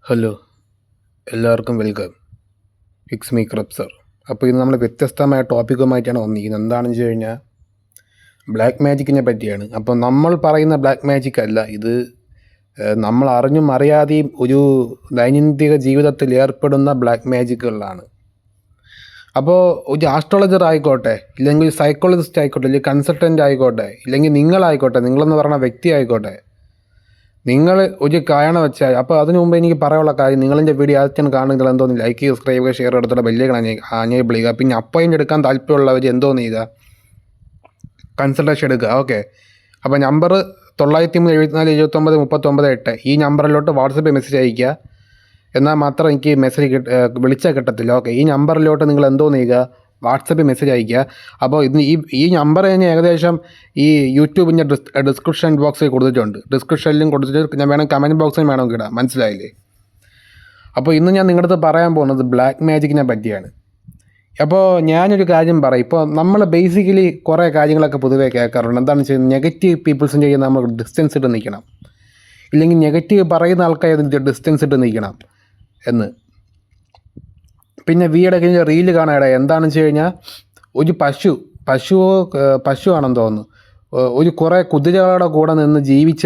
Hello, എല്ലാവർക്കും welcome. It's me sir. അപ്പോൾ ഇത് നമ്മൾ വ്യത്യസ്തമായ ടോപ്പിക്കുമായിട്ടാണ് വന്നിരിക്കുന്നത്. എന്താണെന്ന് വെച്ച് കഴിഞ്ഞാൽ ബ്ലാക്ക് മാജിക്കിനെ പറ്റിയാണ്. അപ്പോൾ നമ്മൾ പറയുന്ന ബ്ലാക്ക് മാജിക് അല്ല ഇത്, നമ്മൾ അറിഞ്ഞും അറിയാതെയും ഒരു ദൈനംദിന ജീവിതത്തിൽ ഏർപ്പെടുന്ന ബ്ലാക്ക് മാജിക്കുകളാണ്. അപ്പോൾ ഒരു ആസ്ട്രോളജർ ആയിക്കോട്ടെ, ഇല്ലെങ്കിൽ സൈക്കോളജിസ്റ്റ് ആയിക്കോട്ടെ, ഇല്ലെങ്കിൽ കൺസൾട്ടൻ്റ് ആയിക്കോട്ടെ, ഇല്ലെങ്കിൽ നിങ്ങളായിക്കോട്ടെ, നിങ്ങളെന്ന് പറയുന്ന വ്യക്തി ആയിക്കോട്ടെ, നിങ്ങൾ ഒരു കാരണം വെച്ചാൽ, അപ്പോൾ അതിനു മുമ്പ് എനിക്ക് പറയാനുള്ള കാര്യം, നിങ്ങളെൻ്റെ വീഡിയോ ആദ്യം കാണുന്നത് എന്തോന്ന് ലൈക്ക് ചെയ്യുക, സബ്സ്ക്രൈബ് ചെയ്യുക, ഷെയർ എടുത്തിട്ട് ബെല്ലേക്ക് അനേബിൾ ചെയ്യുക. പിന്നെ അപ്പോയിൻ്റ് എടുക്കാൻ താല്പര്യമുള്ളവർ എന്തോന്ന് ചെയ്യുക, കൺസൾട്ടേഷൻ എടുക്കുക. ഓക്കെ, അപ്പോൾ നമ്പർ 974747939 ഈ നമ്പറിലോട്ട് വാട്സപ്പിൽ മെസ്സേജ് അയയ്ക്കുക. എന്നാൽ മാത്രം എനിക്ക് മെസ്സേജ് വിളിച്ചാൽ കിട്ടത്തില്ല. ഓക്കെ, ഈ നമ്പറിലോട്ട് നിങ്ങൾ എന്തോന്ന് ചെയ്യുക, വാട്സപ്പിൽ മെസ്സേജ് അയയ്ക്കുക. അപ്പോൾ ഈ നമ്പർ തന്നെ ഏകദേശം ഈ യൂട്യൂബിൻ്റെ ഡിസ്ക്രിപ്ഷൻ ബോക്സിൽ കൊടുത്തിട്ടുണ്ട്. ഡിസ്ക്രിപ്ഷനിലും കൊടുത്തിട്ട് ഞാൻ വേണം കമൻറ്റ് ബോക്സിലും വേണമെങ്കിൽ ഇടാം. മനസ്സിലായില്ലേ? അപ്പോൾ ഇന്ന് ഞാൻ നിങ്ങളുടെ അടുത്ത് പറയാൻ പോകുന്നത് ബ്ലാക്ക് മാജിക്കിനെ പറ്റിയാണ്. അപ്പോൾ ഞാനൊരു കാര്യം പറയാം. ഇപ്പോൾ നമ്മൾ ബേസിക്കലി കുറേ കാര്യങ്ങളൊക്കെ പൊതുവേ കേൾക്കാറുണ്ട്. എന്താണെന്ന് വെച്ചാൽ നെഗറ്റീവ് പീപ്പിൾസിൻ്റെ ചെയ്യുന്ന നമ്മൾ ഡിസ്റ്റൻസ് ഇട്ട് നിൽക്കണം, ഇല്ലെങ്കിൽ നെഗറ്റീവ് പറയുന്ന ആൾക്കാർ ഡിസ്റ്റൻസ് ഇട്ട് നിൽക്കണം എന്ന്. പിന്നെ വീടൊക്കെ റീല് കാണാൻ എന്താണെന്ന് വെച്ച് കഴിഞ്ഞാൽ, ഒരു പശുവാണെന്ന് തോന്നുന്നു, ഒരു കുറേ കുതിരകളുടെ കൂടെ നിന്ന് ജീവിച്ച്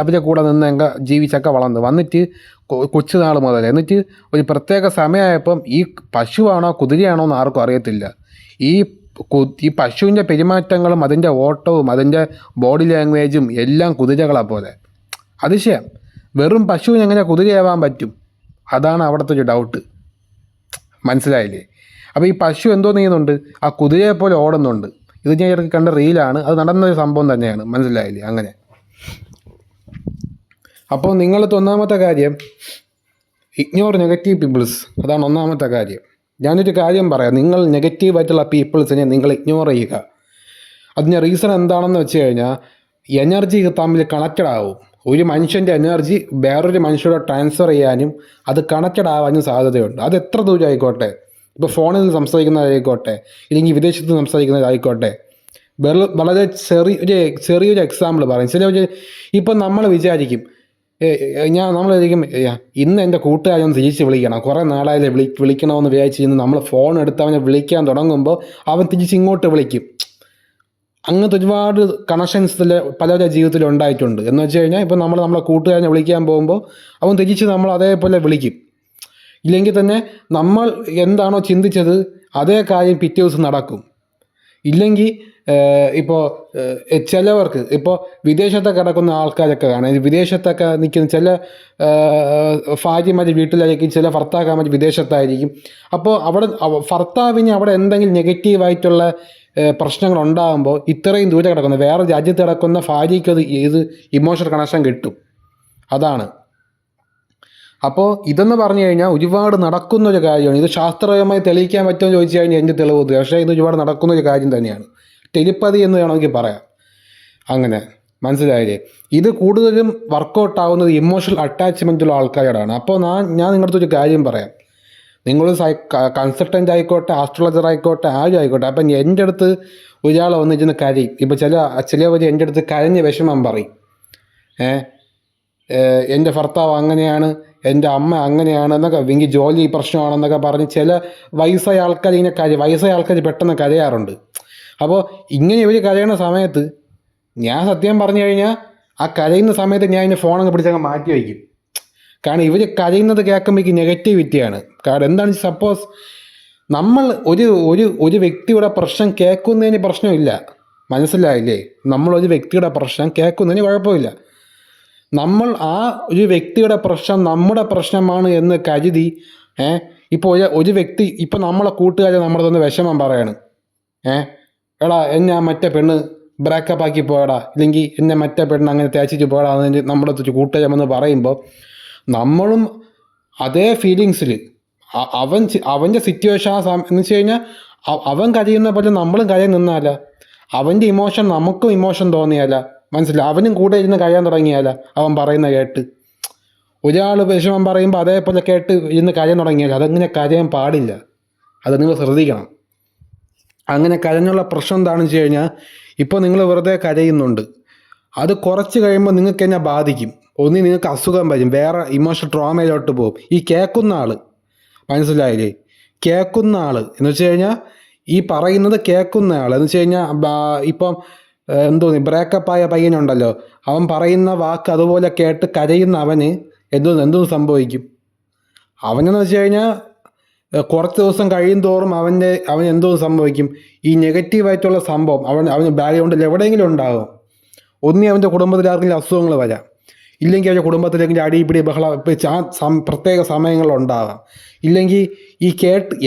അവരുടെ കൂടെ നിന്ന് ജീവിച്ചൊക്കെ വളർന്നു വന്നിട്ട് കൊച്ചുനാൾ മുതൽ, എന്നിട്ട് ഒരു പ്രത്യേക സമയമായപ്പം ഈ പശുവാണോ കുതിരയാണോ എന്ന് ആർക്കും അറിയത്തില്ല. ഈ പശുവിൻ്റെ പെരുമാറ്റങ്ങളും അതിൻ്റെ ഓട്ടവും അതിൻ്റെ ബോഡി ലാംഗ്വേജും എല്ലാം കുതിരകളെ പോലെ. അതിശയം, വെറും പശുവിന് എങ്ങനെ കുതിരയാവാൻ പറ്റും? അതാണ് അവിടുത്തെ ഒരു ഡൗട്ട്. മനസ്സിലായില്ലേ? അപ്പോൾ ഈ പശു എന്തോ ചെയ്യുന്നുണ്ട്, ആ കുതിരയെ പോലെ ഓടുന്നുണ്ട്. ഇത് ഞാൻ ഇടയ്ക്ക് കണ്ട റീലാണ്, അത് നടന്നൊരു സംഭവം തന്നെയാണ്. മനസ്സിലായില്ലേ? അങ്ങനെ. അപ്പോൾ നിങ്ങളത് ഒന്നാമത്തെ കാര്യം, ഇഗ്നോർ നെഗറ്റീവ് പീപ്പിൾസ്. അതാണ് ഒന്നാമത്തെ കാര്യം. ഞാനൊരു കാര്യം പറയാം, നിങ്ങൾ നെഗറ്റീവായിട്ടുള്ള പീപ്പിൾസിനെ നിങ്ങൾ ഇഗ്നോർ ചെയ്യുക. അതിൻ്റെ റീസൺ എന്താണെന്ന് വെച്ച് കഴിഞ്ഞാൽ, എനർജി തമ്മിൽ കണക്റ്റഡ് ആവും. ഒരു മനുഷ്യൻ്റെ എനർജി വേറൊരു മനുഷ്യരോട് ട്രാൻസ്ഫർ ചെയ്യാനും അത് കണക്റ്റഡ് ആവാനും സാധ്യതയുണ്ട്. അത് എത്ര ദൂരം ആയിക്കോട്ടെ, ഇപ്പോൾ ഫോണിൽ സംസാരിക്കുന്നതായിക്കോട്ടെ, ഇല്ലെങ്കിൽ വിദേശത്ത് സംസാരിക്കുന്നതായിക്കോട്ടെ. വളരെ ചെറിയൊരു എക്സാമ്പിൾ പറയും. ഇപ്പം നമ്മൾ വിചാരിക്കും, നമ്മൾ വിചാരിക്കും ഇന്ന് എൻ്റെ കൂട്ടുകാരൊന്ന് തിരിച്ച് വിളിക്കണം, കുറേ നാളായാലേ വിളിക്കണമെന്ന് വിചാരിച്ചിരുന്ന് നമ്മൾ ഫോൺ എടുത്ത് അവനെ വിളിക്കാൻ തുടങ്ങുമ്പോൾ അവൻ തിരിച്ച് ഇങ്ങോട്ട് വിളിക്കും. അങ്ങനത്തെ ഒരുപാട് കണക്ഷൻസിൽ പലരുടെ ജീവിതത്തിൽ ഉണ്ടായിട്ടുണ്ട്. എന്ന് വെച്ച് കഴിഞ്ഞാൽ, ഇപ്പോൾ നമ്മളെ കൂട്ടുകാരനെ വിളിക്കാൻ പോകുമ്പോൾ അവൻ തിരിച്ച് നമ്മൾ അതേപോലെ വിളിക്കും. ഇല്ലെങ്കിൽ തന്നെ നമ്മൾ എന്താണോ ചിന്തിച്ചത് അതേ കാര്യം പിറ്റേ ദിവസം നടക്കും. ഇല്ലെങ്കിൽ ഇപ്പോൾ ചിലവർക്ക്, ഇപ്പോൾ വിദേശത്തൊക്കെ കിടക്കുന്ന ആൾക്കാരൊക്കെ കാണാം, വിദേശത്തൊക്കെ നിൽക്കുന്ന ചില ഭാര്യമാർ വീട്ടിലായിരിക്കും, ചില ഭർത്താക്കന്മാർ വിദേശത്തായിരിക്കും. അപ്പോൾ അവിടെ ഭർത്താവിന് അവിടെ എന്തെങ്കിലും നെഗറ്റീവായിട്ടുള്ള പ്രശ്നങ്ങൾ ഉണ്ടാകുമ്പോൾ ഇത്രയും ദൂരെ കിടക്കുന്ന വേറെ രാജ്യത്ത് കിടക്കുന്ന ഭാര്യയ്ക്ക് ഇത് ഇമോഷണൽ കണക്ഷൻ കിട്ടും. അതാണ്. അപ്പോൾ ഇതെന്ന് പറഞ്ഞു കഴിഞ്ഞാൽ ഒരുപാട് നടക്കുന്നൊരു കാര്യമാണ്. ഇത് ശാസ്ത്രീയമായി തെളിയിക്കാൻ പറ്റുമെന്ന് ചോദിച്ചു കഴിഞ്ഞാൽ എൻ്റെ തെളിവ്, പക്ഷേ ഇത് ഒരുപാട് നടക്കുന്നൊരു കാര്യം തന്നെയാണ്. ടെലിപ്പതി എന്ന് വേണമെങ്കിൽ പറയാം. അങ്ങനെ. മനസ്സിലായില്ലേ? ഇത് കൂടുതലും വർക്കൗട്ട് ആവുന്നത് ഇമോഷണൽ അറ്റാച്ച്മെൻറ്റുള്ള ആൾക്കാരോടാണ്. അപ്പോൾ ഞാൻ നിങ്ങളുടെ അടുത്തൊരു കാര്യം പറയാം. നിങ്ങൾ കൺസൾട്ടൻ്റ് ആയിക്കോട്ടെ, ആസ്ട്രോളജർ ആയിക്കോട്ടെ, ആരും ആയിക്കോട്ടെ. അപ്പം എൻ്റെ അടുത്ത് ഒരാൾ വന്നിരുന്ന് കരയും. ഇപ്പോൾ ചിലവർ എൻ്റെ അടുത്ത് കരഞ്ഞ് വിഷമം പറയും. എൻ്റെ ഭർത്താവ് അങ്ങനെയാണ്, എൻ്റെ അമ്മ അങ്ങനെയാണ് എന്നൊക്കെ, എനിക്ക് ജോലി പ്രശ്നമാണെന്നൊക്കെ പറഞ്ഞ് ചില വയസ്സായ ആൾക്കാർ വയസ്സായ ആൾക്കാർ പെട്ടെന്ന് കരയാറുണ്ട്. അപ്പോൾ ഇങ്ങനെ ഇവർ കരയുന്ന സമയത്ത് ഞാൻ സത്യം പറഞ്ഞു കഴിഞ്ഞാൽ ആ കരയുന്ന സമയത്ത് ഞാൻ എൻ്റെ ഫോണങ്ങ് പിടിച്ചങ്ങ് മാറ്റി വയ്ക്കും. കാരണം ഇവർ കരയുന്നത് കേൾക്കുമ്പോഴേക്ക് നെഗറ്റിവിറ്റിയാണ്. കാരണം എന്താണ്, സപ്പോസ് നമ്മൾ ഒരു വ്യക്തിയുടെ പ്രശ്നം കേൾക്കുന്നതിന് പ്രശ്നമില്ല. മനസ്സിലായില്ലേ? നമ്മളൊരു വ്യക്തിയുടെ പ്രശ്നം കേൾക്കുന്നതിന് കുഴപ്പമില്ല. നമ്മൾ ആ ഒരു വ്യക്തിയുടെ പ്രശ്നം നമ്മുടെ പ്രശ്നമാണ് എന്ന് കരുതി ഇപ്പോൾ ഒരു വ്യക്തി, ഇപ്പോൾ നമ്മളെ കൂട്ടുകാരെ നമ്മുടെ തന്നെ വിഷമം പറയാണ്, എടാ എന്നെ മറ്റേ പെണ്ണ് ബ്രേക്കപ്പ് ആക്കി പോയടാ, ഇല്ലെങ്കിൽ എന്നെ മറ്റേ പെണ്ണ് അങ്ങനെ തേച്ചിട്ട് പോയടാ എന്ന് നമ്മുടെ കൂട്ടുകാരെന്ന് പറയുമ്പോൾ നമ്മളും അതേ ഫീലിങ്സിൽ അവൻ്റെ സിറ്റുവേഷൻ എന്ന് വെച്ച് കഴിഞ്ഞാൽ അവൻ കരയുന്ന പോലെ നമ്മളും കരയിൽ നിന്നാല, അവൻ്റെ ഇമോഷൻ നമുക്കും ഇമോഷൻ തോന്നിയാല, മനസ്സിലായി? അവനും കൂടെ ഇരുന്ന് കരയാൻ തുടങ്ങിയാല, അവൻ പറയുന്ന കേട്ട്. ഒരാൾ വിഷമം പറയുമ്പോൾ അതേപോലെ കേട്ട് ഇരുന്ന് കരയാൻ തുടങ്ങിയാൽ അതങ്ങനെ കരയാൻ പാടില്ല. അത് നിങ്ങൾ ശ്രദ്ധിക്കണം. അങ്ങനെ കരഞ്ഞുള്ള പ്രശ്നം എന്താണെന്ന് വെച്ച് കഴിഞ്ഞാൽ, ഇപ്പോൾ നിങ്ങൾ വെറുതെ കരയുന്നുണ്ട്, അത് കുറച്ച് കഴിയുമ്പോൾ നിങ്ങൾക്ക് എന്നെ ബാധിക്കും. ഒന്നി നിങ്ങൾക്ക് അസുഖം വരും, വേറെ ഇമോഷണൽ ട്രോമയിലോട്ട് പോകും. ഈ കേൾക്കുന്ന ആൾ, മനസ്സിലായില്ലേ, കേൾക്കുന്ന ആൾ എന്ന് വെച്ച് കഴിഞ്ഞാൽ ഈ പറയുന്നത് കേൾക്കുന്ന ആൾ എന്ന് വെച്ച് കഴിഞ്ഞാൽ ഇപ്പം ബ്രേക്കപ്പായ പയ്യനുണ്ടല്ലോ, അവൻ പറയുന്ന വാക്ക് അതുപോലെ കേട്ട് കരയുന്ന അവന് എന്തോ സംഭവിക്കും? അവനെന്ന് വെച്ച് കഴിഞ്ഞാൽ കുറച്ച് ദിവസം കഴിയും തോറും അവൻ എന്തോ സംഭവിക്കും? ഈ നെഗറ്റീവായിട്ടുള്ള സംഭവം അവന് ബാക്ക്ഗ്രൗണ്ടിൽ എവിടെയെങ്കിലും ഉണ്ടാകും. ഒന്നി അവൻ്റെ കുടുംബത്തിൽ ആർക്കെങ്കിലും അസുഖങ്ങൾ വരാം, ഇല്ലെങ്കിൽ അവൻ്റെ കുടുംബത്തിലെങ്കിലും അടിപിടി ബഹളം പ്രത്യേക സമയങ്ങളുണ്ടാകാം. ഇല്ലെങ്കിൽ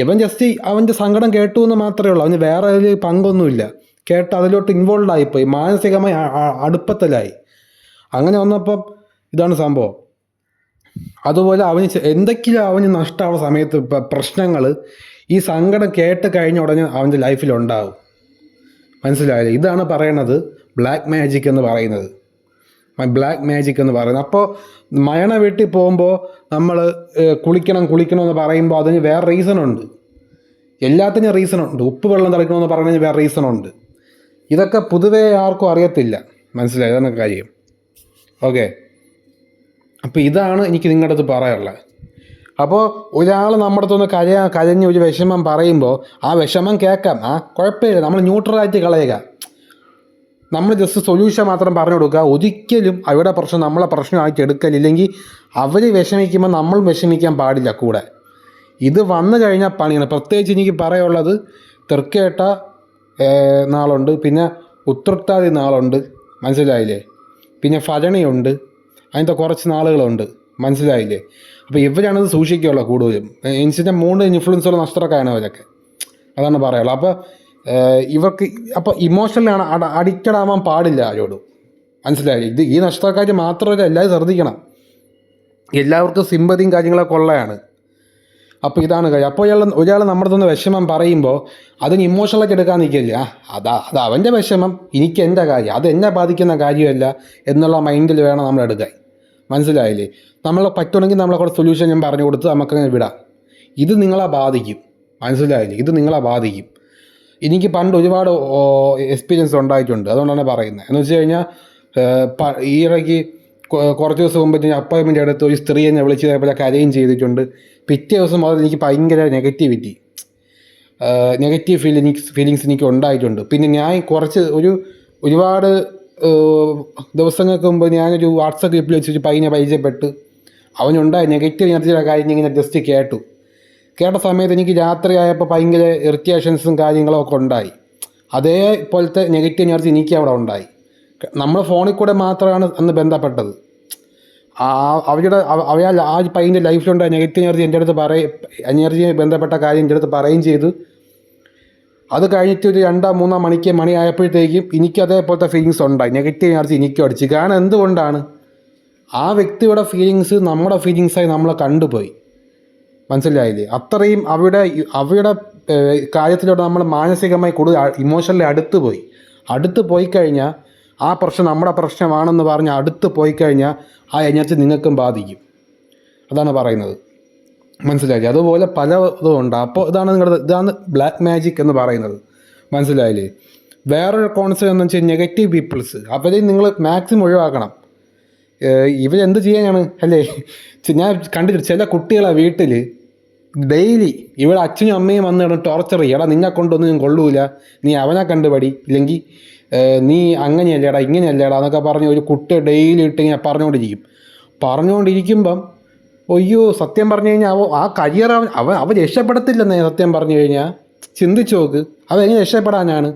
ഇവൻ ജസ്റ്റ് അവൻ്റെ സങ്കടം കേട്ടു എന്ന് മാത്രമേ ഉള്ളൂ, അവന് വേറെ അതിൽ പങ്കൊന്നുമില്ല. കേട്ട് അതിലോട്ട് ഇൻവോൾവ് ആയിപ്പോയി, മാനസികമായി അടുപ്പത്തിലായി. അങ്ങനെ വന്നപ്പം ഇതാണ് സംഭവം. അതുപോലെ എന്തൊക്കെയോ അവന് നഷ്ടമാവുന്ന സമയത്ത് പ്രശ്നങ്ങൾ ഈ സങ്കടം കേട്ട് കഴിഞ്ഞ ഉടനെ അവൻ്റെ ലൈഫിലുണ്ടാവും. മനസ്സിലായില്ലേ? ഇതാണ് പറയണത് ബ്ലാക്ക് മാജിക് എന്ന് പറയുന്നത്. അപ്പോൾ മയണ വീട്ടിൽ പോകുമ്പോൾ നമ്മൾ കുളിക്കണം എന്ന് പറയുമ്പോൾ അതിന് വേറെ റീസണുണ്ട്. എല്ലാത്തിനും റീസണുണ്ട്. ഉപ്പ് വെള്ളം തളിക്കണമെന്ന് പറയുന്നതിന് വേറെ റീസണുണ്ട്. ഇതൊക്കെ പൊതുവേ ആർക്കും അറിയത്തില്ല. മനസ്സിലായി? ഇതാണ് കാര്യം. ഓക്കെ, അപ്പോൾ ഇതാണ് എനിക്ക് നിങ്ങളുടെ അടുത്ത് പറയാനുള്ളത്. അപ്പോൾ ഒരാൾ നമ്മുടെ അടുത്തൊന്ന് കരഞ്ഞ് ഒരു വിഷമം പറയുമ്പോൾ ആ വിഷമം കേൾക്കാം, കുഴപ്പമില്ല, നമ്മൾ ന്യൂട്രലായിട്ട് കളയുക. നമ്മൾ ജസ്റ്റ് സൊല്യൂഷൻ മാത്രം പറഞ്ഞു കൊടുക്കുക. ഒരിക്കലും അവരുടെ പ്രശ്നം നമ്മളെ പ്രശ്നമായിട്ട് എടുക്കലില്ലെങ്കിൽ അവർ വിഷമിക്കുമ്പോൾ നമ്മൾ വിഷമിക്കാൻ പാടില്ല കൂടെ. ഇത് വന്നു കഴിഞ്ഞാൽ പണിയാണ്. പ്രത്യേകിച്ച് എനിക്ക് പറയാനുള്ളത് തൃക്കേട്ട നാളുണ്ട്, പിന്നെ ഉത്രട്ടാതി നാളുണ്ട്, മനസ്സിലായില്ലേ, പിന്നെ ഭജനയുണ്ട്, അതിൻ്റെ കുറച്ച് നാളുകളുണ്ട്, മനസ്സിലായില്ലേ. അപ്പോൾ ഇവരാണത് സൂക്ഷിക്കുകയുള്ളൂ കൂടുതലും. ഇൻസിൻ്റെ 3 ഇൻഫ്ലുവൻസുള്ള നഷ്ടക്കാരാണ് അവരൊക്കെ. അതാണ് പറയാനുള്ളത്. അപ്പോൾ ഇവർക്ക് ഇമോഷണലാണ് അഡിക്റ്റഡ് ആവാൻ പാടില്ല ആരോടും, മനസ്സിലായില്ലേ. ഈ നഷ്ടക്കാർ മാത്രമല്ല, എല്ലാവരും ശ്രദ്ധിക്കണം. എല്ലാവർക്കും സിമ്പതിയും കാര്യങ്ങളൊക്കെ ഉള്ളതാണ്. അപ്പോൾ ഇതാണ് കാര്യം. അപ്പോൾ ഒരാൾ നമ്മുടെ അടുത്ത് വിഷമം പറയുമ്പോൾ അതിന് ഇമോഷണലായിട്ട് എടുക്കാൻ നിൽക്കില്ല. അത് അവൻ്റെ വിഷമം, എനിക്ക് എൻ്റെ കാര്യം, അത് എന്നെ ബാധിക്കുന്ന കാര്യമല്ല എന്നുള്ള മൈൻഡിൽ വേണം നമ്മൾ എടുക്കാൻ. മനസ്സിലായില്ലേ? നമ്മളെ പറ്റുമെങ്കിൽ നമ്മളെ കൂടെ സൊല്യൂഷൻ ഞാൻ പറഞ്ഞു കൊടുത്ത് നമുക്കങ്ങനെ വിടാം. ഇത് നിങ്ങളെ ബാധിക്കും, മനസ്സിലായില്ലേ, ഇത് നിങ്ങളെ ബാധിക്കും. എനിക്ക് പണ്ട് ഒരുപാട് എക്സ്പീരിയൻസ് ഉണ്ടായിട്ടുണ്ട്, അതുകൊണ്ടാണ് പറയുന്നത്. എന്ന് വെച്ച് കഴിഞ്ഞാൽ ഈ ഇടയ്ക്ക് കുറച്ച് ദിവസം മുമ്പ് ഞാൻ അപ്പോയിൻമെൻ്റ് എടുത്ത് ഒരു സ്ത്രീ എന്നെ വിളിച്ച് അതേപോലെ കരയും ചെയ്തിട്ടുണ്ട്. പിറ്റേ ദിവസം മുതൽ എനിക്ക് ഭയങ്കര നെഗറ്റീവ് ഫീലിങ്സ് എനിക്ക് ഉണ്ടായിട്ടുണ്ട്. പിന്നെ ഞാൻ ഒരുപാട് ദിവസങ്ങൾക്ക് മുമ്പ് ഞാനൊരു വാട്സപ്പ് ഗ്രൂപ്പിൽ വെച്ചൊരു പയ്യനെ പരിചയപ്പെട്ട് അവനുണ്ടായ നെഗറ്റീവ് എനർജിയുടെ കാര്യം ഇങ്ങനെ ജസ്റ്റ് കേട്ട സമയത്ത് എനിക്ക് രാത്രിയായപ്പോൾ ഭയങ്കര ഇറിറ്റേഷൻസും കാര്യങ്ങളൊക്കെ ഉണ്ടായി. അതേപോലത്തെ നെഗറ്റീവ് എനർജി എനിക്ക് അവിടെ ഉണ്ടായി. നമ്മൾ ഫോണിൽ കൂടെ മാത്രമാണ് അന്ന് ബന്ധപ്പെട്ടത്. ആ പയ്യൻ്റെ ലൈഫിലുണ്ടായ നെഗറ്റീവ് എനർജി എൻ്റെ അടുത്ത് എനർജിയെ ബന്ധപ്പെട്ട കാര്യം എൻ്റെ അടുത്ത് പറയുകയും ചെയ്തു. അത് കഴിഞ്ഞിട്ട് ഒരു 2-3 മണി ആയപ്പോഴത്തേക്കും എനിക്ക് അതേപോലത്തെ ഫീലിങ്സ് ഉണ്ടായി, നെഗറ്റീവ് എനർജി എനിക്കും അടിച്ച്. കാരണം എന്തുകൊണ്ടാണ്? ആ വ്യക്തിയുടെ ഫീലിങ്സ് നമ്മുടെ ഫീലിങ്സായി നമ്മളെ കണ്ടുപോയി, മനസ്സിലായില്ലേ. അത്രയും അവരുടെ കാര്യത്തിലൂടെ നമ്മൾ മാനസികമായി കൂടുതൽ ഇമോഷണലി അടുത്ത് പോയി കഴിഞ്ഞാൽ ആ പ്രശ്നം നമ്മുടെ പ്രശ്നമാണെന്ന് പറഞ്ഞ് അടുത്ത് പോയി കഴിഞ്ഞാൽ ആ എനർജി നിങ്ങൾക്കും ബാധിക്കും. അതാണ് പറയുന്നത്, മനസ്സിലായില്ലേ. അതുപോലെ പല ഇതുമുണ്ട്. അപ്പോൾ ഇതാണ് ബ്ലാക്ക് മാജിക് എന്ന് പറയുന്നത്, മനസ്സിലായില്ലേ. വേറൊരു കോൺസെപ്റ്റ് എന്ന് വെച്ചാൽ നെഗറ്റീവ് പീപ്പിൾസ്. അവരെ നിങ്ങൾ മാക്സിമം ഒഴിവാക്കണം. ഇവരെന്ത് ചെയ്യാനാണ് അല്ലേ? ഞാൻ കണ്ടിട്ട് ചില കുട്ടികളെ വീട്ടിൽ ഡെയിലി ഇവിടെ അച്ഛനും അമ്മയും വന്ന് ടോർച്ചർ ചെയ്യും. എടാ നിന്നെ കൊണ്ടൊന്നും കൊള്ളൂല, നീ അവനെ കണ്ടുപടി, ഇല്ലെങ്കിൽ നീ അങ്ങനെയല്ലേടാ ഇങ്ങനെയല്ലേടാ എന്നൊക്കെ പറഞ്ഞ് ഒരു കുട്ടി ഡെയിലി ഇട്ട് ഇങ്ങനെ പറഞ്ഞുകൊണ്ടിരിക്കുമ്പം അയ്യോ, സത്യം പറഞ്ഞു കഴിഞ്ഞാൽ ആ കരിയർ അവൻ രക്ഷപ്പെടത്തില്ലെന്നേ. സത്യം പറഞ്ഞു കഴിഞ്ഞാൽ ചിന്തിച്ചു നോക്ക്, അതെങ്ങനെ രക്ഷപ്പെടാനാണ്?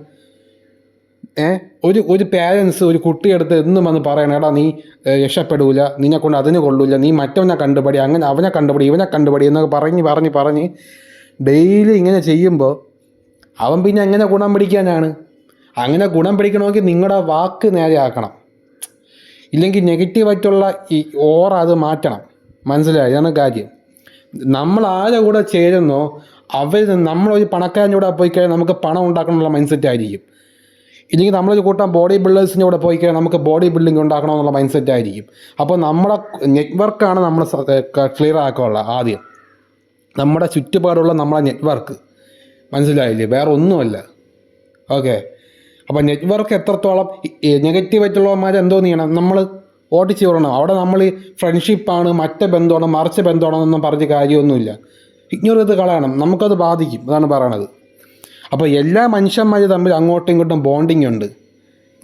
ഒരു പേരൻസ് ഒരു കുട്ടിയെടുത്ത് എന്നും വന്ന് പറയണം, എടാ നീ രക്ഷപ്പെടൂല, നിന്നെ കൊണ്ട് അതിന് കൊള്ളൂല, നീ മറ്റവനെ കണ്ടുപടി, അങ്ങനെ അവനെ കണ്ടുപടി ഇവനെ കണ്ടുപടി എന്നൊക്കെ പറഞ്ഞ് ഡെയിലി ഇങ്ങനെ ചെയ്യുമ്പോൾ അവൻ പിന്നെ എങ്ങനെ ഗുണം പിടിക്കാനാണ്? അങ്ങനെ ഗുണം പിടിക്കണമെങ്കിൽ നിങ്ങളുടെ വാക്ക് നേരെയാക്കണം, ഇല്ലെങ്കിൽ നെഗറ്റീവായിട്ടുള്ള ഈ അത് മാറ്റണം. മനസ്സിലായി? ഇതാണ് കാര്യം. നമ്മൾ ആരെ കൂടെ ചേരുന്നോ നമ്മളൊരു പണക്കാരൻ്റെ കൂടെ പോയി കഴിഞ്ഞാൽ നമുക്ക് പണം ഉണ്ടാക്കണമെന്നുള്ള മൈൻഡ് സെറ്റ് ആയിരിക്കും. ഇല്ലെങ്കിൽ നമ്മളൊരു കൂട്ടം ബോഡി ബിൽഡേഴ്സിൻ്റെ കൂടെ പോയി കഴിഞ്ഞാൽ നമുക്ക് ബോഡി ബിൽഡിംഗ് ഉണ്ടാക്കണമെന്നുള്ള മൈൻഡ് സെറ്റ് ആയിരിക്കും. അപ്പോൾ നമ്മുടെ നെറ്റ്വർക്കാണ് നമ്മൾ ക്ലിയർ ആക്കാനുള്ള ആദ്യം, നമ്മുടെ ചുറ്റുപാടുള്ള നമ്മളെ നെറ്റ്വർക്ക്, മനസ്സിലായില്ലേ? വേറെ ഒന്നുമല്ല. ഓക്കെ, അപ്പോൾ നെറ്റ്വർക്ക് എത്രത്തോളം നെഗറ്റീവായിട്ടുള്ളവന്മാർ എന്തോ ചെയ്യണം, നമ്മൾ ഓടിച്ച് വിടണം. അവിടെ നമ്മൾ ഫ്രണ്ട്ഷിപ്പാണ്, മറ്റേ ബന്ധമാണ്, മറിച്ച ബന്ധമാണെന്നൊന്നും പറഞ്ഞ് കാര്യമൊന്നുമില്ല. ഇഗ്നോർ ചെയ്ത് കളയണം. നമുക്കത് ബാധിക്കും, അതാണ് പറയണത്. അപ്പോൾ എല്ലാ മനുഷ്യന്മാർ തമ്മിൽ അങ്ങോട്ടും ഇങ്ങോട്ടും ബോണ്ടിങ് ഉണ്ട്.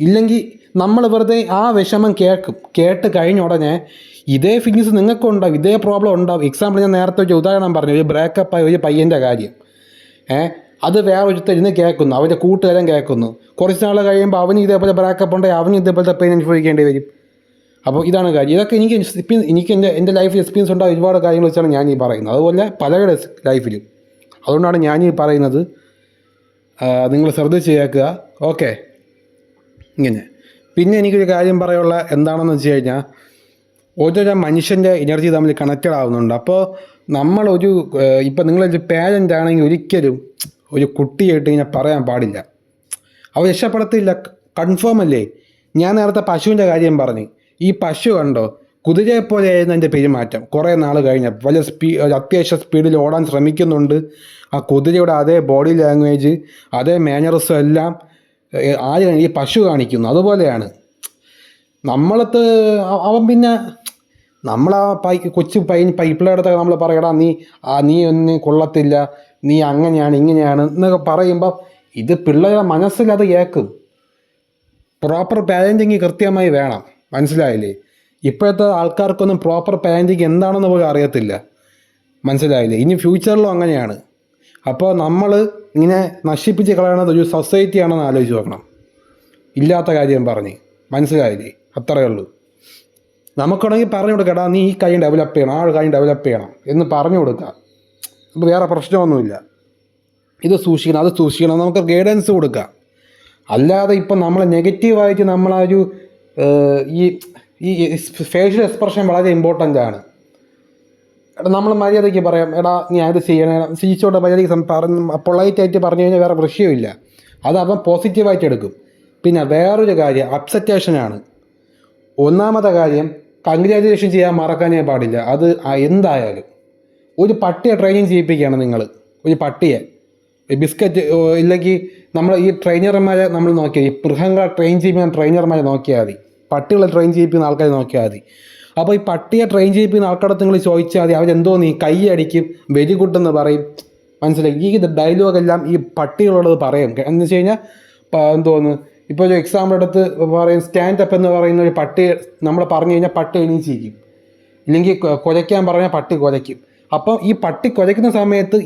ഇല്ലെങ്കിൽ നമ്മൾ വെറുതെ ആ വിഷമം കേട്ട് കഴിഞ്ഞ ഉടനെ ഇതേ ഫീലിങ്സ് നിങ്ങൾക്കുണ്ടാവും, ഇതേ പ്രോബ്ലം ഉണ്ടാവും. എക്സാമ്പിൾ ഞാൻ നേരത്തെ ഒരു ഉദാഹരണം പറഞ്ഞു, ഒരു ബ്രേക്കപ്പായ ഒരു പയ്യൻ്റെ കാര്യം. അത് വേറെ ഒരുത്തരുന്ന് കേൾക്കുന്നു, അവൻ്റെ കൂട്ടുകാരൻ കേൾക്കുന്നു. കുറച്ച് നാൾ കഴിയുമ്പോൾ അവന് ഇതേപോലെ ബ്രേക്കപ്പ് ഉണ്ടെങ്കിൽ അവന് ഇതേപോലത്തെ പെയിൻ അനുഭവിക്കേണ്ടി വരും. അപ്പോൾ ഇതാണ് കാര്യം. ഇതൊക്കെ എനിക്ക് എൻ്റെ ലൈഫിൽ എക്സ്പീരിയൻസ് ഉണ്ടായ ഒരുപാട് കാര്യങ്ങൾ വെച്ചാണ് ഞാൻ ഈ പറയുന്നത്. അതുപോലെ പലരുടെ ലൈഫിലും. അതുകൊണ്ടാണ് ഞാൻ ഈ പറയുന്നത്, നിങ്ങൾ ശ്രദ്ധിച്ച് കേൾക്കുക. ഓക്കെ, ഇങ്ങനെ. പിന്നെ എനിക്കൊരു കാര്യം പറയാനുള്ള എന്താണെന്ന് വെച്ച് കഴിഞ്ഞാൽ, ഓരോരോ മനുഷ്യൻ്റെ എനർജി തമ്മിൽ കണക്റ്റഡ് ആവുന്നുണ്ട്. അപ്പോൾ നമ്മളൊരു ഇപ്പം നിങ്ങളൊരു പേരൻ്റ് ആണെങ്കിൽ ഒരിക്കലും ഒരു കുട്ടിയായിട്ട് ഇങ്ങനെ പറയാൻ പാടില്ല. അവർ രക്ഷപ്പെടത്തില്ല, കൺഫേം അല്ലേ. ഞാൻ നേരത്തെ പശുവിൻ്റെ കാര്യം പറഞ്ഞു. ഈ പശു കണ്ടോ, കുതിരയെപ്പോലെ ആയിരുന്നു എൻ്റെ പെരുമാറ്റം. കുറേ നാൾ കഴിഞ്ഞപ്പോൾ അത്യാവശ്യം സ്പീഡിൽ ഓടാൻ ശ്രമിക്കുന്നുണ്ട്. ആ കുതിരയുടെ അതേ ബോഡി ലാംഗ്വേജ്, അതേ മാനറിസം എല്ലാം ആരും ഈ പശു കാണിക്കുന്നു. അതുപോലെയാണ് നമ്മളത്ത് അവൻ. പിന്നെ നമ്മളാ കൊച്ചു പിള്ളേരുടെ നമ്മൾ പറയടാ, നീ ഒന്നും കൊള്ളത്തില്ല, നീ അങ്ങനെയാണ് ഇങ്ങനെയാണ് എന്നൊക്കെ പറയുമ്പോൾ ഇത് പിള്ളേരുടെ മനസ്സിലത് കേൾക്കും. പ്രോപ്പർ പാരൻറ്റിങ് കൃത്യമായി വേണം, മനസ്സിലായില്ലേ. ഇപ്പോഴത്തെ ആൾക്കാർക്കൊന്നും പ്രോപ്പർ പാരൻറ്റിങ് എന്താണെന്ന് പോലും അറിയത്തില്ല, മനസ്സിലായില്ലേ. ഇനി ഫ്യൂച്ചറിലും അങ്ങനെയാണ്. അപ്പോൾ നമ്മൾ ഇങ്ങനെ നശിപ്പിച്ച് കളയണത് ഒരു സൊസൈറ്റിയാണെന്ന് ആലോചിച്ച് നോക്കണം. ഇല്ലാത്ത കാര്യം പറഞ്ഞ്, മനസ്സിലായില്ലേ. അത്രയേ ഉള്ളൂ. നമുക്കാണെങ്കിൽ പറഞ്ഞു കൊടുക്കടാ, നീ ഈ കാര്യം ഡെവലപ്പ് ചെയ്യണം, ആ കാര്യം ഡെവലപ്പ് ചെയ്യണം എന്ന് പറഞ്ഞു കൊടുക്കുക. അപ്പോൾ വേറെ പ്രശ്നമൊന്നുമില്ല. ഇത് സൂക്ഷിക്കണം, അത് സൂക്ഷിക്കണം, നമുക്ക് ഗൈഡൻസ് കൊടുക്കുക. അല്ലാതെ ഇപ്പം നമ്മൾ നെഗറ്റീവായിട്ട് നമ്മളൊരു ഈ ഫേഷ്യൽ എക്സ്പ്രഷൻ വളരെ ഇമ്പോർട്ടൻ്റ് ആണ്. നമ്മൾ മര്യാദയ്ക്ക് പറയാം, എടാ നീ അത് ചെയ്യണം, ചിരിച്ചോട്ടെ മര്യാദയ്ക്ക് പൊളൈറ്റായിട്ട് പറഞ്ഞു കഴിഞ്ഞാൽ വേറെ പ്രശ്നമില്ല. അത് അവൻ പോസിറ്റീവായിട്ട് എടുക്കും. പിന്നെ വേറൊരു കാര്യം അപ്സെറ്റേഷനാണ്. ഒന്നാമത്തെ കാര്യം, കൺഗ്രാജുലേഷൻ ചെയ്യാൻ മറക്കാനേ പാടില്ല. അത് എന്തായാലും ഒരു പട്ടിയെ ട്രെയിനിങ് ചെയ്യിപ്പിക്കുകയാണ് നിങ്ങൾ, ഒരു പട്ടിയെ ബിസ്ക്കറ്റ് ഇല്ലെങ്കിൽ നമ്മൾ ഈ ട്രെയിനർമാരെ നമ്മൾ നോക്കിയാൽ, ഈ മൃഗങ്ങളെ ട്രെയിൻ ചെയ്യുന്ന ട്രെയിനർമാരെ നോക്കിയാൽ മതി, പട്ടികളെ ട്രെയിൻ ചെയ്യിപ്പിക്കുന്ന ആൾക്കാരെ നോക്കിയാൽ മതി. അപ്പോൾ ഈ പട്ടിയെ ട്രെയിൻ ചെയ്യിപ്പിക്കുന്ന ആൾക്കാരുടെ നിങ്ങൾ ചോദിച്ചാൽ മതി, അവരെന്തോ നീ കൈ അടിക്കും, വെരി ഗുഡ് എന്ന് പറയും, മനസ്സിലായി. ഈ ഡയലോഗെല്ലാം ഈ പട്ടികളോട് പറയും. എന്ന് വെച്ച് കഴിഞ്ഞാൽ എന്തോന്ന്, ഇപ്പോൾ ഒരു എക്സാമ്പിൾ എടുത്ത് പറയും, സ്റ്റാൻഡപ്പ് എന്ന് പറയുന്ന ഒരു പട്ടി നമ്മൾ പറഞ്ഞു കഴിഞ്ഞാൽ പട്ടി എണീച്ചിരിക്കും, ഇല്ലെങ്കിൽ കുരയ്ക്കാൻ പറഞ്ഞാൽ പട്ടി കുരയ്ക്കും. അപ്പം ഈ പട്ടി കുരയ്ക്കുന്ന സമയത്ത്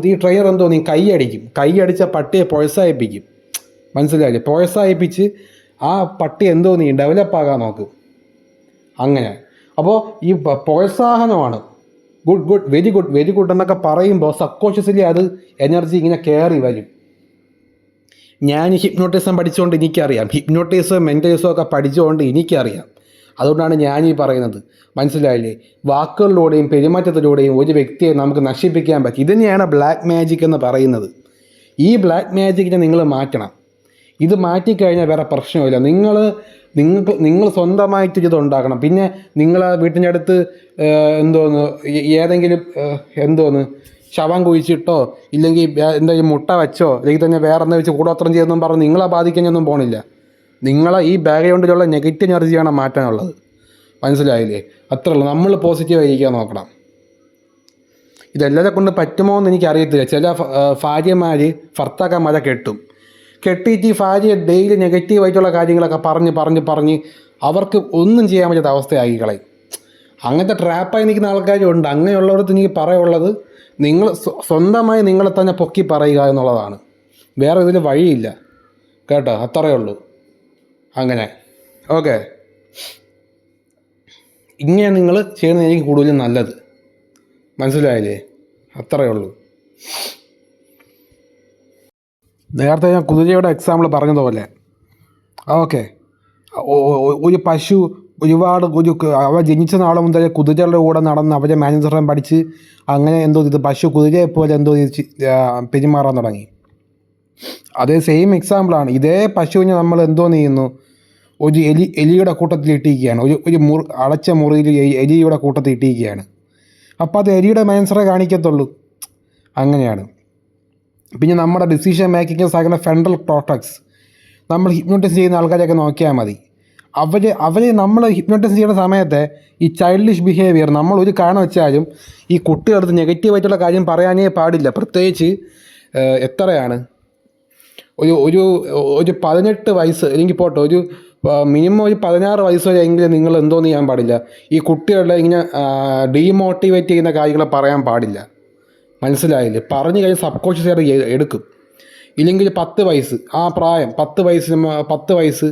ഈ ട്രെയിനർ എന്തോ നീ കൈ അടിക്കും, കൈ അടിച്ച പട്ടിയെ പ്രോത്സാഹിപ്പിക്കും, മനസ്സിലായില്ലേ. പ്രോത്സാഹിപ്പിച്ച് ആ പട്ടി എന്തോ നീ ഡെവലപ്പാകാൻ നോക്കും. അങ്ങനെ അപ്പോൾ ഈ പ്രോത്സാഹനമാണ്. Good good, very good, very good എന്നൊക്കെ പറയുമ്പോൾ സബ്കോൺഷ്യസ്ലി അത് എനർജി ഇങ്ങനെ കയറി വരും. ഞാൻ ഹിപ്നോട്ടിസം പഠിച്ചുകൊണ്ട് എനിക്കറിയാം, ഹിപ്നോട്ടിസം മെൻ്റലിസം ഒക്കെ പഠിച്ചുകൊണ്ട് എനിക്കറിയാം. അതുകൊണ്ടാണ് ഞാനീ പറയുന്നത്, മനസ്സിലായില്ലേ. വാക്കുകളിലൂടെയും പെരുമാറ്റത്തിലൂടെയും ഒരു വ്യക്തിയെ നമുക്ക് നശിപ്പിക്കാൻ പറ്റും. ഇത് തന്നെയാണ് ബ്ലാക്ക് മാജിക് എന്ന് പറയുന്നത്. ഈ ബ്ലാക്ക് മാജിക്കിനെ നിങ്ങൾ മാറ്റണം. ഇത് മാറ്റിക്കഴിഞ്ഞാൽ വേറെ പ്രശ്നമില്ല. നിങ്ങൾ സ്വന്തമായിട്ട് ഇത് ഉണ്ടാക്കണം. പിന്നെ നിങ്ങൾ വീട്ടിൻ്റെ അടുത്ത് ഏതെങ്കിലും ശവം കുഴിച്ചിട്ടോ ഇല്ലെങ്കിൽ എന്തെങ്കിലും മുട്ട വെച്ചോ അല്ലെങ്കിൽ തന്നെ വേറെ എന്താ വെച്ച് കൂടോത്രം ചെയ്തെന്നും പറഞ്ഞ് നിങ്ങളെ ബാധിക്കാനൊന്നും പോണില്ല. നിങ്ങളെ ഈ ബാക്ക്ഗ്രൗണ്ടിലുള്ള നെഗറ്റീവ് എനർജിയാണ് മാറ്റാനുള്ളത്, മനസ്സിലായില്ലേ. അത്രേ ഉള്ളൂ. നമ്മൾ പോസിറ്റീവായിരിക്കാൻ നോക്കണം. ഇതെല്ലാവരെ കൊണ്ട് പറ്റുമോ എന്ന് എനിക്കറിയത്തില്ല. ചില ഭാര്യമാർ ഭർത്താക്കന്മാരെ കെട്ടിയിട്ട് ഈ ഭാര്യ ഡെയിലി നെഗറ്റീവായിട്ടുള്ള കാര്യങ്ങളൊക്കെ പറഞ്ഞ് അവർക്ക് ഒന്നും ചെയ്യാൻ പറ്റാത്ത അവസ്ഥയാക്കി കളയും. അങ്ങനത്തെ ട്രാപ്പായി നിൽക്കുന്ന ആൾക്കാരും ഉണ്ട്. അങ്ങനെയുള്ളവർക്ക് എനിക്ക് പറയാനുള്ളത്, നിങ്ങൾ സ്വന്തമായി നിങ്ങളെ തന്നെ പൊക്കി പറയുക എന്നുള്ളതാണ്. വേറെ ഇതിൽ വഴിയില്ല കേട്ടോ. അത്രയേ ഉള്ളൂ. അങ്ങനെ ഓക്കെ, ഇങ്ങനെ നിങ്ങൾ ചെയ്യുന്നതായിരിക്കും കൂടുതലും നല്ലത്, മനസ്സിലായില്ലേ. അത്രയേ ഉള്ളൂ. നേരത്തെ ഞാൻ കുതിരയുടെ എക്സാമ്പിൾ പറഞ്ഞതുപോലെ, ഓക്കെ, ഒരു പശു ഒരുപാട് അവ ജനിച്ച നാളെ മുതൽ കുതിരകളുടെ കൂടെ നടന്ന് അവരെ മാനേജറിനെ പഠിച്ച് അങ്ങനെ ഇത് പശു കുതിരയെപ്പോലെ പെരുമാറാൻ തുടങ്ങി. അതേ സെയിം എക്സാമ്പിളാണ്. ഇതേ പശുവിനെ നമ്മൾ ചെയ്യുന്നു, ഒരു എലിയുടെ കൂട്ടത്തിൽ ഇട്ടിരിക്കുകയാണ്. ഒരു അടച്ച മുറിയിൽ എലിയുടെ കൂട്ടത്തിൽ ഇട്ടിരിക്കുകയാണ്. അപ്പോൾ അത് എലിയുടെ മാനേജറെ കാണിക്കത്തുള്ളൂ. അങ്ങനെയാണ്. പിന്നെ നമ്മുടെ ഡിസിഷൻ മേക്കിങ്ങിന് സഹായിക്കുന്ന ഫ്രണ്ടൽ കോർട്ടക്സ്, നമ്മൾ ഹിപ്നോട്ടിസ് ചെയ്യുന്ന ആൾക്കാരെയൊക്കെ നോക്കിയാൽ മതി. അവർ നമ്മൾ ഹിപ്നോട്ടിസം ചെയ്യുന്ന സമയത്ത് ഈ ചൈൽഡിഷ് ബിഹേവിയർ നമ്മൾ ഒരു കാരണം വെച്ചാലും ഈ കുട്ടികളടുത്ത് നെഗറ്റീവായിട്ടുള്ള കാര്യം പറയാനേ പാടില്ല. പ്രത്യേകിച്ച് എത്രയാണ് ഒരു ഒരു ഒരു 18 വയസ്സ് അല്ലെങ്കിൽ പോട്ടെ, ഒരു മിനിമം ഒരു 16 വയസ്സ് വരെ എങ്കിലും നിങ്ങൾ എന്തോന്ന് ചെയ്യാൻ പാടില്ല, ഈ കുട്ടികളുടെ ഇങ്ങനെ ഡീമോട്ടിവേറ്റ് ചെയ്യുന്ന കാര്യങ്ങൾ പറയാൻ പാടില്ല. മനസ്സിലായില്ലേ? പറഞ്ഞു കഴിഞ്ഞാൽ സബ് കോൺഷ്യസ് ആയിട്ട് എടുക്കും. ഇല്ലെങ്കിൽ 10 വയസ്സ് ആ പ്രായം, 10 വയസ്സ്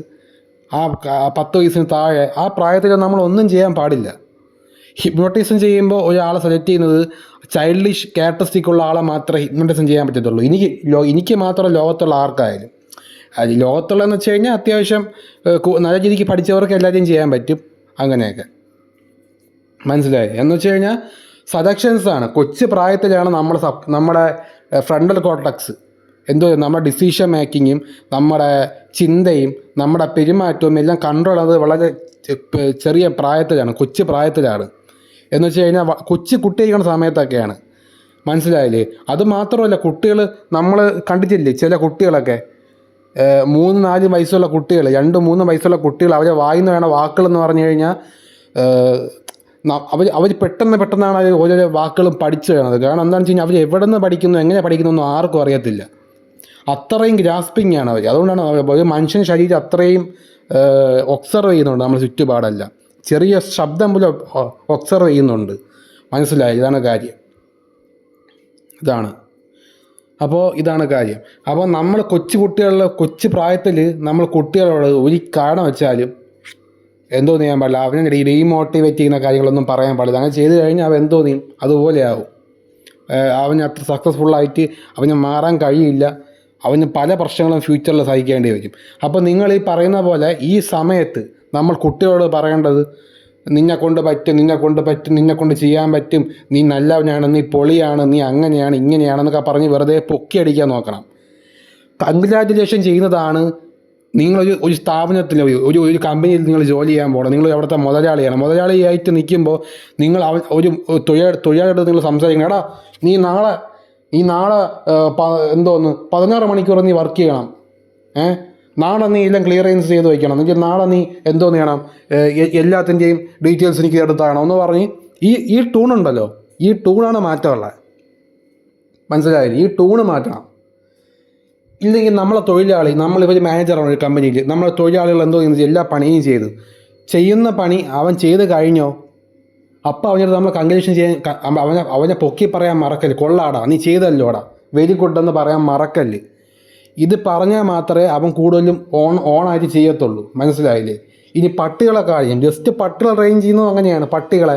ആ 10 വയസ്സിന് താഴെ ആ പ്രായത്തിൽ നമ്മളൊന്നും ചെയ്യാൻ പാടില്ല. ഹിപ്നോട്ടിസം ചെയ്യുമ്പോൾ ഒരാളെ സെലക്ട് ചെയ്യുന്നത് ചൈൽഡിഷ് ക്യാരക്ടറിസ്റ്റിക് ഉള്ള ആളെ മാത്രമേ ഹിപ്നോട്ടിസം ചെയ്യാൻ പറ്റത്തുള്ളൂ. എനിക്ക് മാത്രം ലോകത്തുള്ള ആർക്കായാലും. അത് ലോകത്തുള്ളതെന്ന് വെച്ച് കഴിഞ്ഞാൽ അത്യാവശ്യം നല്ല രീതിക്ക് പഠിച്ചവർക്ക് എല്ലാവരെയും ചെയ്യാൻ പറ്റും. അങ്ങനെയൊക്കെ മനസ്സിലായി. എന്ന് വെച്ച് കഴിഞ്ഞാൽ സജഷൻസാണ്. കൊച്ചു പ്രായത്തിലാണ് നമ്മുടെ ഫ്രണ്ടൽ കോർട്ടക്സ് നമ്മുടെ ഡിസിഷൻ മേക്കിങ്ങും നമ്മുടെ ചിന്തയും നമ്മുടെ പെരുമാറ്റവും എല്ലാം കൺട്രോൾ ചെയ്യുന്നത് വളരെ ചെറിയ പ്രായത്തിലാണ്, കൊച്ചു പ്രായത്തിലാണ്. എന്ന് വെച്ച് കഴിഞ്ഞാൽ കൊച്ചു കുട്ടിയിരിക്കുന്ന സമയത്തൊക്കെയാണ്. മനസ്സിലായില്ലേ? അത് മാത്രമല്ല, കുട്ടികൾ നമ്മൾ കണ്ടിട്ടില്ലേ, ചില കുട്ടികളൊക്കെ 3-4 വയസ്സുള്ള കുട്ടികൾ, 2-3 വയസ്സുള്ള കുട്ടികൾ, അവരെ വായിന്ന് വേണ വാക്കുകളെന്ന് പറഞ്ഞു കഴിഞ്ഞാൽ അവർ പെട്ടെന്നാണ് ഓരോ വാക്കുകളും പഠിച്ചു വേണത്. കാരണം എന്താണെന്ന് വെച്ച് കഴിഞ്ഞാൽ അവർ എവിടെ നിന്ന് പഠിക്കുന്നു, എങ്ങനെ പഠിക്കുന്നു ഒന്നും ആർക്കും അറിയത്തില്ല. അത്രയും ഗ്രാസ്പിംഗ് ആണ് അവർ. അതുകൊണ്ടാണ് ഒരു മനുഷ്യൻ ശരീരം അത്രയും ഒബ്സർവ് ചെയ്യുന്നുണ്ട് നമ്മൾ ചുറ്റുപാടെല്ലാം. ചെറിയ ശബ്ദം പോലും ഒബ്സർവ് ചെയ്യുന്നുണ്ട്. മനസ്സിലായി? ഇതാണ് കാര്യം. ഇതാണ് കാര്യം. അപ്പോൾ നമ്മൾ കൊച്ചു പ്രായത്തിൽ നമ്മൾ കുട്ടികളോട് ഒരു കാരണം വെച്ചാലും എന്തോ ചെയ്യാൻ പാടില്ല, അവനെ ഡീമോട്ടിവേറ്റ് ചെയ്യുന്ന കാര്യങ്ങളൊന്നും പറയാൻ പാടില്ല. അങ്ങനെ ചെയ്ത് കഴിഞ്ഞാൽ അവൻ എന്തോ ചെയ്യും, അതുപോലെയാവും. അവന് അത്ര സക്സസ്ഫുള്ളായിട്ട് അവന് മാറാൻ കഴിയില്ല. അവന് പല പ്രശ്നങ്ങളും ഫ്യൂച്ചറിൽ സഹിക്കേണ്ടി വരും. അപ്പോൾ നിങ്ങൾ ഈ പറയുന്ന പോലെ ഈ സമയത്ത് നമ്മൾ കുട്ടികളോട് പറയേണ്ടത് നിന്നെ കൊണ്ട് പറ്റും, നിന്നെ കൊണ്ട് ചെയ്യാൻ പറ്റും, നീ നല്ലവനാണ്, നീ പൊളിയാണ്, നീ അങ്ങനെയാണ് ഇങ്ങനെയാണെന്നൊക്കെ പറഞ്ഞ് വെറുതെ പൊക്കിയടിക്കാൻ നോക്കണം. കൺഗ്രാജുലേഷൻ ചെയ്യുന്നതാണ്. ഒരു സ്ഥാപനത്തിൽ ഒരു കമ്പനിയിൽ നിങ്ങൾ ജോലി ചെയ്യാൻ പോകണം. നിങ്ങൾ അവിടുത്തെ മുതലാളിയായിട്ട് നിൽക്കുമ്പോൾ നിങ്ങൾ ഒരു തൊഴിലാളിയോട് നിങ്ങൾ സംസാരിക്കണം. എടാ നീ നാളെ 16 മണിക്കൂർ നീ വർക്ക് ചെയ്യണം, നാളെ നീ എല്ലാം ക്ലിയറൻസ് ചെയ്ത് വയ്ക്കണം, എന്നുവെച്ചാൽ നാളെ നീ ചെയ്യണം, എല്ലാത്തിൻ്റെയും ഡീറ്റെയിൽസ് എനിക്ക് എടുത്താകണം എന്ന് പറഞ്ഞ് ഈ ടൂണുണ്ടല്ലോ, ഈ ടൂണാണ് മാറ്റമുള്ളത്. മനസ്സിലായില്ലേ? ഈ ടൂണ് മാറ്റണം. ഇല്ലെങ്കിൽ നമ്മളിപ്പോൾ ഒരു മാനേജറാണ് ഒരു കമ്പനിയിൽ, നമ്മളെ തൊഴിലാളികൾ ചെയ്യുന്നത് എല്ലാ പണിയും ചെയ്യുന്ന പണി അവൻ ചെയ്ത് കഴിഞ്ഞോ, അപ്പോൾ അവനോട് നമ്മൾ കൺഗ്രാജുലേഷൻ ചെയ്യാൻ അവനെ പൊക്കി പറയാൻ മറക്കല്ല്. കൊള്ളാടാ, നീ ചെയ്തല്ലോടാ, വെരി ഗുഡ് എന്ന് പറയാൻ മറക്കല്ല്. ഇത് പറഞ്ഞാൽ മാത്രമേ അവൻ കൂടുതലും ഓണായിട്ട് ചെയ്യത്തുള്ളൂ. മനസ്സിലായില്ലേ? ഇനി പട്ടികളെ കാര്യം, ജസ്റ്റ് പട്ടികളെ ട്രെയിൻ ചെയ്യുന്നത് അങ്ങനെയാണ്. പട്ടികൾ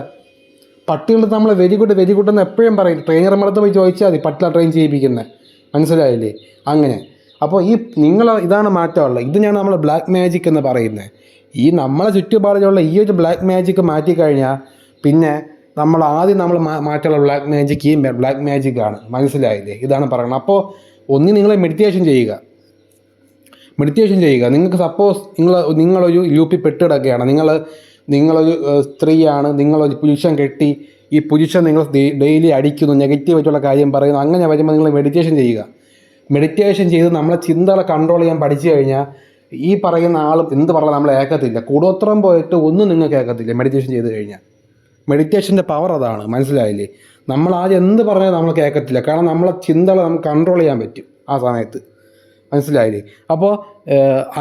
നമ്മൾ വെരി ഗുഡ് എന്ന് എപ്പോഴും പറയും. ട്രെയിനർമാരത്ത് പോയി ചോദിച്ചാൽ മതി പട്ടികളെ ട്രെയിൻ ചെയ്യിപ്പിക്കുന്നത്. മനസ്സിലായില്ലേ? അങ്ങനെ. അപ്പോൾ ഇതാണ് മാറ്റമുള്ളത്. ഇതിനാണ് നമ്മൾ ബ്ലാക്ക് മാജിക് എന്ന് പറയുന്നത്. ഈ നമ്മളെ ചുറ്റുപാടിലുള്ള ഈ ഒരു ബ്ലാക്ക് മാജിക് മാറ്റിക്കഴിഞ്ഞാൽ പിന്നെ നമ്മൾ മാറ്റുള്ള ബ്ലാക്ക് മാജിക് ഈ ബ്ലാക്ക് മാജിക് ആണ്. മനസ്സിലായില്ലേ? ഇതാണ് പറയുന്നത്. അപ്പോൾ നിങ്ങൾ മെഡിറ്റേഷൻ ചെയ്യുക. നിങ്ങൾക്ക് സപ്പോസ് നിങ്ങളൊരു ലൂപ്പിൽ പെട്ടിടക്കുകയാണ്. നിങ്ങളൊരു സ്ത്രീയാണ്, നിങ്ങളൊരു പുരുഷൻ കെട്ടി, ഈ പുരുഷൻ നിങ്ങൾ ഡെയിലി അടിക്കുന്നു, നെഗറ്റീവായിട്ടുള്ള കാര്യം പറയുന്നു. അങ്ങനെ വരുമ്പോൾ നിങ്ങൾ മെഡിറ്റേഷൻ ചെയ്യുക. മെഡിറ്റേഷൻ ചെയ്ത് നമ്മളെ ചിന്തകളെ കൺട്രോൾ ചെയ്യാൻ പഠിച്ചു കഴിഞ്ഞാൽ ഈ പറയുന്ന ആളും എന്ത് പറഞ്ഞാൽ നമ്മളെ ഏക്കത്തില്ല. കൂടോത്രം പോയിട്ട് ഒന്നും നിങ്ങൾക്ക് ഏക്കത്തില്ല മെഡിറ്റേഷൻ ചെയ്ത് കഴിഞ്ഞാൽ. മെഡിറ്റേഷൻ്റെ പവർ അതാണ്. മനസ്സിലായില്ലേ? നമ്മൾ ആദ്യം എന്ത് പറഞ്ഞാൽ നമ്മൾ കേൾക്കത്തില്ല. കാരണം നമ്മളെ ചിന്തകളെ നമുക്ക് കൺട്രോൾ ചെയ്യാൻ പറ്റും ആ സമയത്ത്. മനസ്സിലായില്ലേ? അപ്പോൾ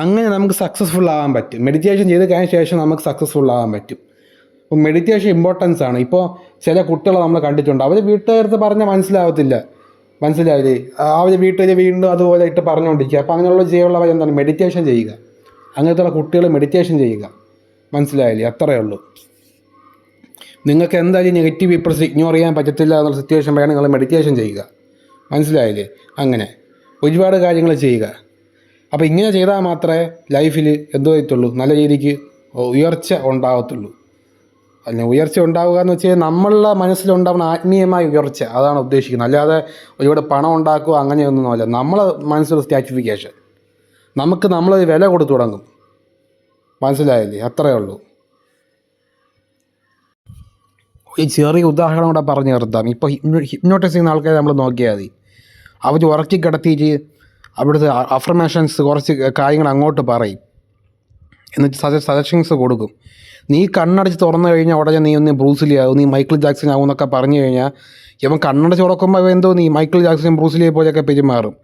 അങ്ങനെ നമുക്ക് സക്സസ്ഫുൾ ആകാൻ പറ്റും. മെഡിറ്റേഷൻ ചെയ്ത് കഴിഞ്ഞ ശേഷം നമുക്ക് സക്സസ്ഫുൾ ആകാൻ പറ്റും. അപ്പോൾ മെഡിറ്റേഷൻ ഇമ്പോർട്ടൻസ് ആണ്. ഇപ്പോൾ ചില കുട്ടികളെ നമ്മൾ കണ്ടിട്ടുണ്ട്, അവർ വീട്ടുകാരത്ത് പറഞ്ഞാൽ മനസ്സിലാവത്തില്ല. മനസ്സിലായില്ലേ? അവർ വീട്ടിൽ വീണ്ടും അതുപോലെ ഇട്ട് പറഞ്ഞുകൊണ്ടിരിക്കുക. അപ്പോൾ അങ്ങനെയുള്ള ചെയ്യാനുള്ളവർ എന്താണ്, മെഡിറ്റേഷൻ ചെയ്യുക. അങ്ങനത്തെയുള്ള കുട്ടികൾ മെഡിറ്റേഷൻ ചെയ്യുക. മനസ്സിലായില്ലേ? അത്രയേ ഉള്ളൂ. നിങ്ങൾക്ക് എന്തായാലും നെഗറ്റീവ് പീപ്പിൾസ് ഇഗ്നോർ ചെയ്യാൻ പറ്റത്തില്ല എന്നുള്ള സിറ്റുവേഷൻ വേണം, നിങ്ങൾ മെഡിറ്റേഷൻ ചെയ്യുക. മനസ്സിലായില്ലേ? അങ്ങനെ ഒരുപാട് കാര്യങ്ങൾ ചെയ്യുക. അപ്പോൾ ഇങ്ങനെ ചെയ്താൽ മാത്രമേ ലൈഫിൽ എത്തുള്ളൂ, നല്ല രീതിക്ക് ഉയർച്ച ഉണ്ടാകത്തുള്ളൂ. അല്ല, ഉയർച്ച ഉണ്ടാവുക എന്ന് വെച്ചാൽ നമ്മളുടെ മനസ്സിലുണ്ടാവുന്ന ആത്മീയമായ ഉയർച്ച, അതാണ് ഉദ്ദേശിക്കുന്നത്. അല്ലാതെ ഒരുപാട് പണം ഉണ്ടാക്കുക അങ്ങനെയൊന്നുമല്ല. നമ്മളെ മനസ്സിലൊരു സ്റ്റാറ്റിഫിക്കേഷൻ, നമ്മളൊരു വില കൊടുത്തു തുടങ്ങും. മനസ്സിലായില്ലേ? അത്രയേ ഉള്ളൂ. ഈ ചെറിയ ഉദാഹരണം കൂടെ പറഞ്ഞു നിർത്താം. ഇപ്പോൾ ഹിപ്നോട്ടിസ് ചെയ്യുന്ന ആൾക്കാരെ നമ്മൾ നോക്കിയാൽ മതി. അവർ ഉറക്കി കിടത്തിയിട്ട് അവിടുത്തെ അഫർമേഷൻസ് കുറച്ച് കാര്യങ്ങൾ അങ്ങോട്ട് പറയും. എന്നിട്ട് സജഷൻസ് കൊടുക്കും. നീ കണ്ണടച്ച് തുറന്നു കഴിഞ്ഞാൽ ഉടനെ നീ ഒന്ന് ബ്രൂസ്ലി ആവും, നീ മൈക്കിൾ ജാക്സൺ ആവും എന്നൊക്കെ പറഞ്ഞു കഴിഞ്ഞാൽ ഇവൻ കണ്ണടച്ച് തുറക്കുമ്പോൾ എന്തോ നീ മൈക്കിൾ ജാക്സൺ ബ്രൂസ്ലിയെ പോലെയൊക്കെ പെരുമാറും.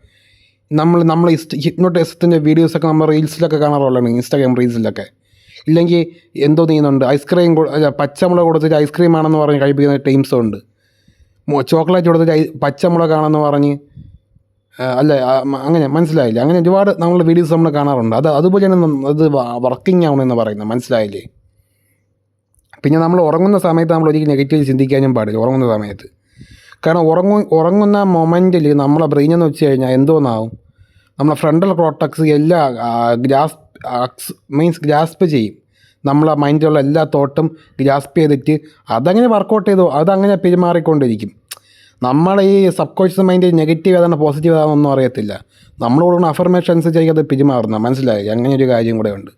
നമ്മൾ ഹിപ്നോട്ടിസത്തിൻ്റെ വീഡിയോസൊക്കെ നമ്മൾ റീൽസിലൊക്കെ കാണാറുള്ളതാണ്, ഇൻസ്റ്റാഗ്രാം റീൽസിലൊക്കെ. ഇല്ലെങ്കിൽ എന്തോ നീന്നുണ്ട് ഐസ്ക്രീം പച്ചമുളക് കൊടുത്തിട്ട് ഐസ്ക്രീം ആണെന്ന് പറഞ്ഞ് കഴിപ്പിക്കുന്ന ടീംസും ഉണ്ട്. ചോക്ലേറ്റ് കൊടുത്തിട്ട് പച്ചമുളകാണെന്ന് പറഞ്ഞ് അല്ല അങ്ങനെ മനസ്സിലായില്ലേ? അങ്ങനെ ഒരുപാട് നമ്മൾ വീഡിയോസ് നമ്മൾ കാണാറുണ്ട്. അതുപോലെയാണ് അത് വർക്കിംഗ് ആവണമെന്ന് പറയുന്നത്, മനസ്സിലായില്ലേ? പിന്നെ നമ്മൾ ഉറങ്ങുന്ന സമയത്ത് നമ്മൾ ഒരിക്കലും നെഗറ്റീവ് ചിന്തിക്കാനും പാടില്ല ഉറങ്ങുന്ന സമയത്ത്. കാരണം ഉറങ്ങുന്ന മൊമെൻറ്റിൽ നമ്മളെ ബ്രെയിൻ എന്ന് വെച്ച് കഴിഞ്ഞാൽ എന്തോന്നാവും, നമ്മളെ ഫ്രണ്ടൽ കോർട്ടക്സ് എല്ലാം ഗ്രാസ്പ് ചെയ്യും. നമ്മളെ മൈൻഡിലുള്ള എല്ലാ തോട്ടും ഗ്രാസ്പ് ചെയ്തിട്ട് അതങ്ങനെ വർക്കൗട്ട് ചെയ്തു അതങ്ങനെ പെരുമാറിക്കൊണ്ടിരിക്കും. നമ്മളെ ഈ സബ് കോൺഷ്യസ് മൈൻഡ് നെഗറ്റീവ് ഏതാണ് പോസിറ്റീവ് ഏതാണെന്നൊന്നും അറിയത്തില്ല. നമ്മൾ കൊടുക്കുന്ന അഫർമേഷൻസ് ചെയ്ത് പെരുമാറുന്ന, മനസ്സിലായി? അങ്ങനെ ഒരു കാര്യം കൂടെ ഉണ്ട്.